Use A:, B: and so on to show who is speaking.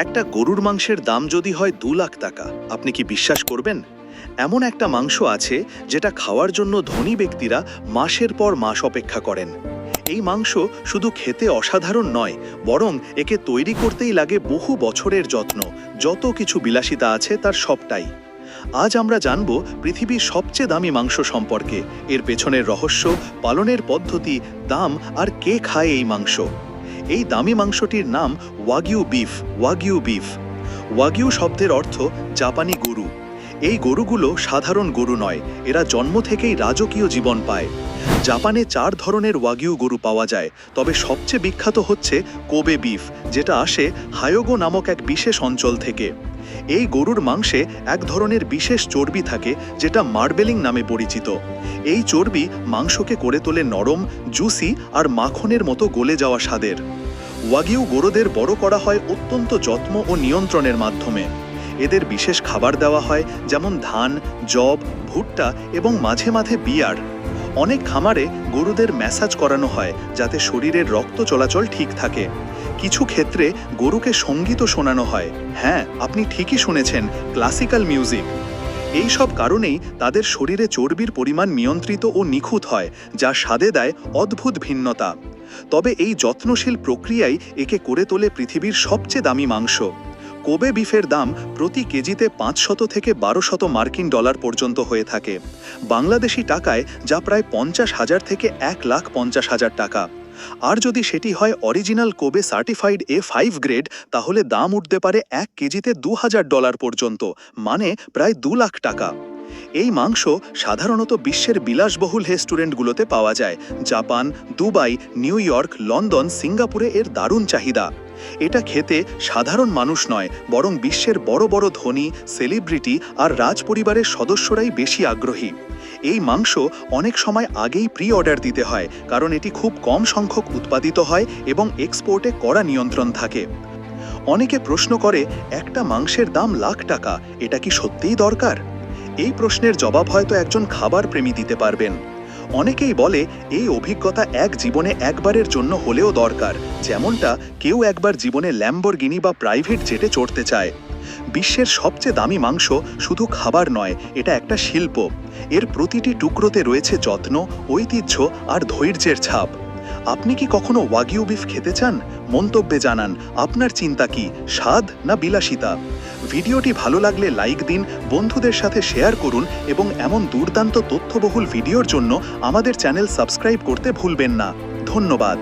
A: একটা গরুর মাংসের দাম যদি হয় 2 লাখ টাকা, আপনি কি বিশ্বাস করবেন? এমন একটা মাংস আছে যেটা খাওয়ার জন্য ধনী ব্যক্তিরা মাসের পর মাস অপেক্ষা করেন। এই মাংস শুধু খেতে অসাধারণ নয়, বরং একে তৈরি করতেই লাগে বহু বছরের যত্ন। যত কিছু বিলাসিতা আছে তার সবটাই। আজ আমরা জানব পৃথিবীর সবচেয়ে দামি মাংস সম্পর্কে, এর পেছনের রহস্য, পালনের পদ্ধতি, দাম আর কে খায় এই মাংস। এই দামি মাংসটির নাম ওয়াগিউ বিফ। ওয়াগিউ শব্দের অর্থ জাপানি গরু। এই গরুগুলো সাধারণ গরু নয়, এরা জন্ম থেকেই রাজকীয় জীবন পায়। জাপানে 4 ধরনের ওয়াগিউ গরু পাওয়া যায়, তবে সবচেয়ে বিখ্যাত হচ্ছে কোবে বিফ, যেটা আসে হায়োগো নামক এক বিশেষ অঞ্চল থেকে। এই গরুর মাংসে এক ধরনের বিশেষ চর্বি থাকে, যেটা মার্বেলিং নামে পরিচিত। এই চর্বি মাংসকে করে তোলে নরম, জুসি আর মাখনের মতো গলে যাওয়া স্বাদের। ওয়াগিউ গরুদের বড় করা হয় অত্যন্ত যত্ন ও নিয়ন্ত্রণের মাধ্যমে। এদের বিশেষ খাবার দেওয়া হয়, যেমন ধান, যব, ভুট্টা এবং মাঝে মাঝে বিয়ার। অনেক খামারে গরুদের ম্যাসাজ করানো হয় যাতে শরীরের রক্ত চলাচল ঠিক থাকে। কিছু ক্ষেত্রে গরুকে সঙ্গীতও শোনানো হয়। হ্যাঁ, আপনি ঠিকই শুনেছেন, ক্লাসিক্যাল মিউজিক। এই সব কারণেই তাদের শরীরে চর্বির পরিমাণ নিয়ন্ত্রিত ও নিখুঁত হয়, যা স্বাদে দেয় অদ্ভুত ভিন্নতা। তবে এই যত্নশীল প্রক্রিয়াই একে করে তোলে পৃথিবীর সবচেয়ে দামি মাংস। কোবে বিফের দাম প্রতি কেজিতে 500 থেকে 1200 মার্কিন ডলার পর্যন্ত হয়ে থাকে। বাংলাদেশি টাকায় যা প্রায় 50,000 থেকে 1,50,000 টাকা। আর যদি সেটি হয় original Kobe certified A5 grade, তাহলে দাম উঠতে পারে 1 কেজিতে $2,000 পর্যন্ত, মানে প্রায় 2 লাখ টাকা। এই মাংস সাধারণত বিশ্বের বিলাসবহুল রেস্টুরেন্টগুলোতে পাওয়া যায়। Japan, Dubai, new York, London, সিঙ্গাপুরে এর দারুণ চাহিদা। এটা খেতে সাধারণ মানুষ নয়, বরং বিশ্বের বড় বড় ধনী, সেলিব্রিটি আর রাজপরিবারের সদস্যরাই বেশি আগ্রহী। এই মাংস অনেক সময় আগেই প্রি অর্ডার দিতে হয়, কারণ এটি খুব কম সংখ্যক উৎপাদিত হয় এবং এক্সপোর্টে কড়া নিয়ন্ত্রণ থাকে। অনেকে প্রশ্ন করে, একটা মাংসের দাম লাখ টাকা, এটা কি সত্যিই দরকার? এই প্রশ্নের জবাব হয়তো একজন খাবার প্রেমী দিতে পারবেন। অনেকেই বলে এই অভিজ্ঞতা এক জীবনে একবারের জন্য হলেও দরকার, যেমনটা কেউ একবার জীবনে ল্যাম্বরগিনি বা প্রাইভেট জেটে চড়তে চায়। বিশ্বের সবচেয়ে দামি মাংস শুধু খাবার নয়, এটা একটা শিল্প। এর প্রতিটি টুকরোতে রয়েছে যত্ন, ঐতিহ্য আর ধৈর্যের ছাপ। আপনি কি কখনো ওয়াগিউ বিফ খেতে চান? মন্তব্যে জানান আপনার চিন্তা কি, স্বাদ না বিলাসিতা। ভিডিওটি ভালো লাগলে লাইক দিন, বন্ধুদের সাথে শেয়ার করুন এবং এমন দুর্দান্ত তথ্যবহুল ভিডিওর জন্য আমাদের চ্যানেল সাবস্ক্রাইব করতে ভুলবেন না। ধন্যবাদ।